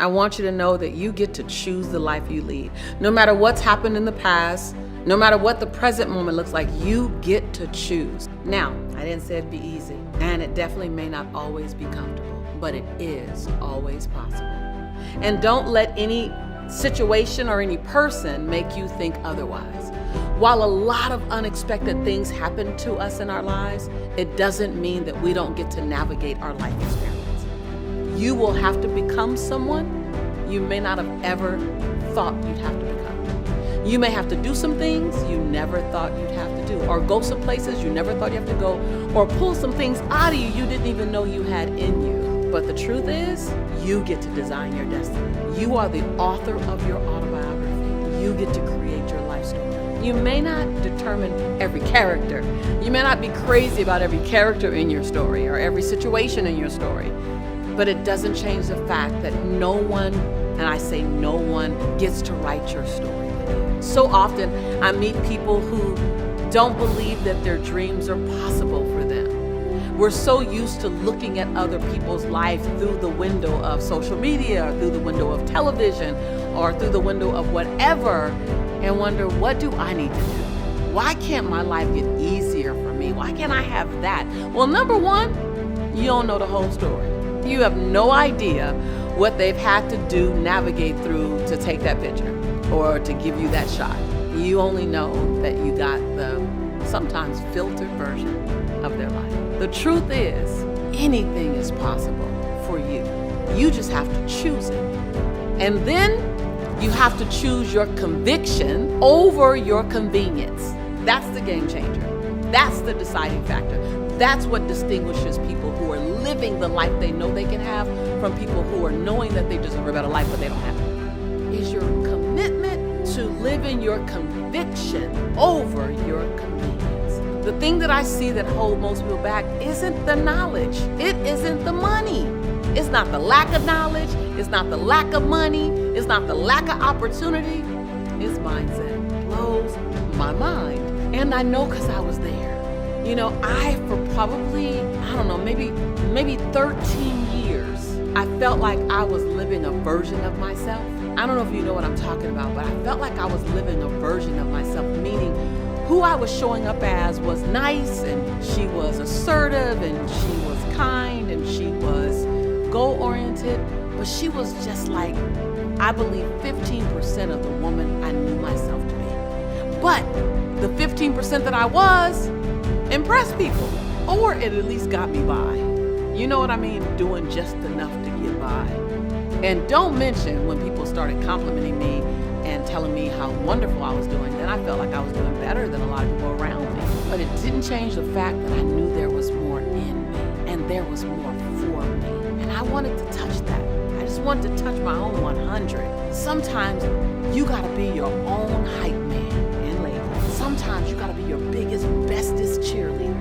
I want you to know that you get to choose the life you lead. No matter what's happened in the past, no matter what the present moment looks like, you get to choose. Now, I didn't say it'd be easy, and it definitely may not always be comfortable, but it is always possible. And don't let any situation or any person make you think otherwise. While a lot of unexpected things happen to us in our lives, it doesn't mean that we don't get to navigate our life experience. You will have to become someone you may not have ever thought you'd have to become. You may have to do some things you never thought you'd have to do, or go some places you never thought you have to go, or pull some things out of you didn't even know you had in you. But the truth is, you get to design your destiny. You are the author of your autobiography. You get to create your life story. You may not determine every character. You may not be crazy about every character in your story or every situation in your story, but it doesn't change the fact that no one, and I say no one, gets to write your story. So often I meet people who don't believe that their dreams are possible for them. We're so used to looking at other people's life through the window of social media or through the window of television or through the window of whatever, and wonder, what do I need to do? Why can't my life get easier for me? Why can't I have that? Well, number one, you don't know the whole story. You have no idea what they've had to do, navigate through to take that picture or to give you that shot. You only know that you got the sometimes filtered version of their life. The truth is, anything is possible for you. You just have to choose it. And then you have to choose your conviction over your convenience. That's the game changer. That's the deciding factor. That's what distinguishes people who are living the life they know they can have from people who are knowing that they deserve a better life but they don't have it. Is your commitment to living your conviction over your convenience. The thing that I see that holds most people back isn't the knowledge. It isn't the money. It's not the lack of knowledge. It's not the lack of money. It's not the lack of opportunity. His mindset blows my mind. And I know because I was there. You know, for probably, maybe 13 years, I felt like I was living a version of myself. I don't know if you know what I'm talking about, but I felt like I was living a version of myself, meaning who I was showing up as was nice, and she was assertive, and she was kind, and she was goal-oriented, but she was just like, I believe, 15% of the woman I knew myself to be. But the 15% that I was impressed people, or it at least got me by. You know what I mean? Doing just enough to get by. And don't mention when people started complimenting me and telling me how wonderful I was doing, then I felt like I was doing better than a lot of people around me. But it didn't change the fact that I knew there was more in me, and there was more for me. And I wanted to touch that. I just wanted to touch my own 100. Sometimes you gotta be your own hype man and lady. Sometimes you gotta be your biggest, bestest cheerleader.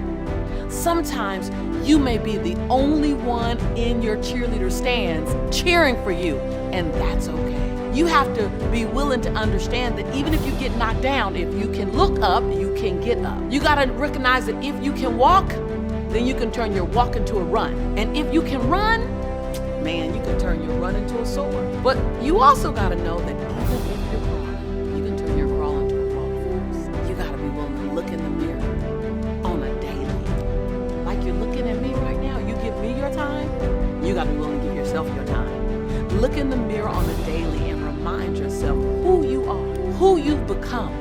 Sometimes you may be the only one in your cheerleader stands cheering for you, and that's okay. You have to be willing to understand that even if you get knocked down, if you can look up, you can get up. You gotta recognize that if you can walk, then you can turn your walk into a run. And if you can run, man, you can turn your run into a soar. But you also gotta know that even if you're crawling, you can turn your crawl into a walk first. You gotta be willing to look in the mirror on a daily. Like you're looking at me right now, you give me your time, you gotta be willing to give yourself your time. Look in the mirror on a daily and remind yourself who you are, who you've become.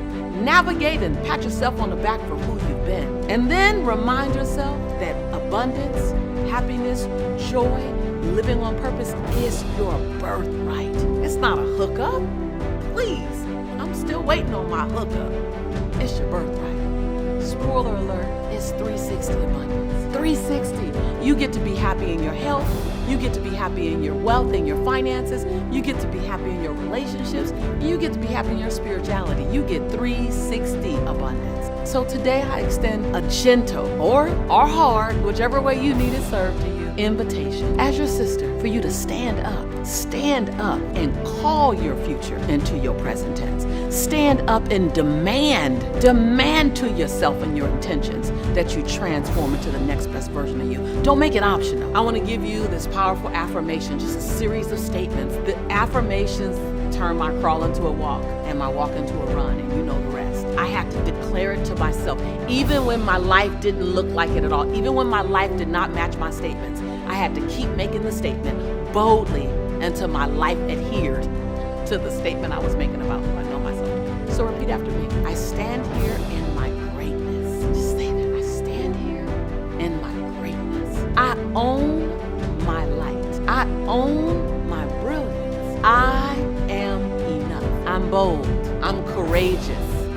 Navigate and pat yourself on the back for who you've been. And then remind yourself that abundance, happiness, joy, living on purpose is your birthright. It's not a hookup. Please, I'm still waiting on my hookup. It's your birthright. Spoiler alert, it's 360 abundance. 360. You get to be happy in your health. You get to be happy in your wealth and your finances. You get to be happy in your relationships. You get to be happy in your spirituality. You get 360 abundance. So today I extend a gentle or hard, whichever way you need it served to you, invitation as your sister for you to stand up and call your future into your present tense. Stand up and demand to yourself and your intentions that you transform into the next best version of you. Don't make it optional. I want to give you this powerful affirmation, just a series of statements. The affirmations turn my crawl into a walk and my walk into a run, and you know the rest. I have to declare it to myself, even when my life didn't look like it at all, even when my life did not match my statements. I had to keep making the statement boldly until my life adhered to the statement I was making about who I know myself. So repeat after me. I stand here in my greatness. Just say that. I stand here in my greatness. I own my light. I own my brilliance. I am enough. I'm bold. I'm courageous.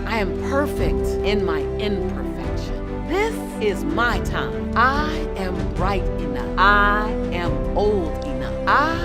I am perfect in my imperfection. This is my time. I am bright enough. I am old enough. I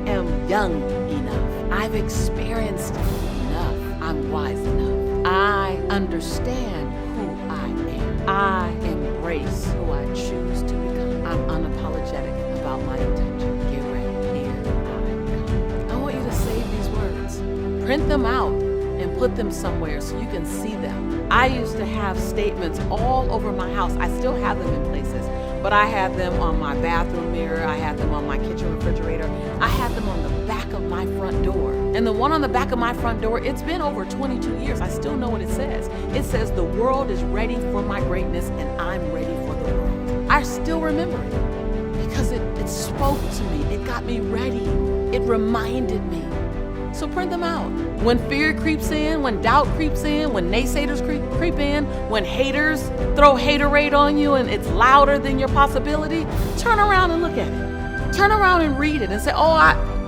am young enough. I've experienced enough. I'm wise enough. I understand who I am. I embrace who I choose to become. I'm unapologetic about my intention. Get ready. Here I come. I want you to save these words. Print them out and put them somewhere so you can see them. I used to have statements all over my house. I still have them in places, but I had them on my bathroom mirror. I had them on my kitchen refrigerator. I had them on the back of my front door. And the one on the back of my front door, it's been over 22 years. I still know what it says. It says, the world is ready for my greatness and I'm ready for the world. I still remember it because it spoke to me. It got me ready. It reminded me. So print them out. When fear creeps in, when doubt creeps in, when naysayers creep in, when haters throw haterade on you and it's louder than your possibility, turn around and look at it. Turn around and read it and say,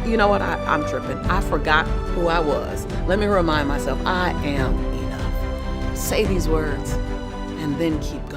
you know what, I'm tripping. I forgot who I was. Let me remind myself, I am enough. Say these words and then keep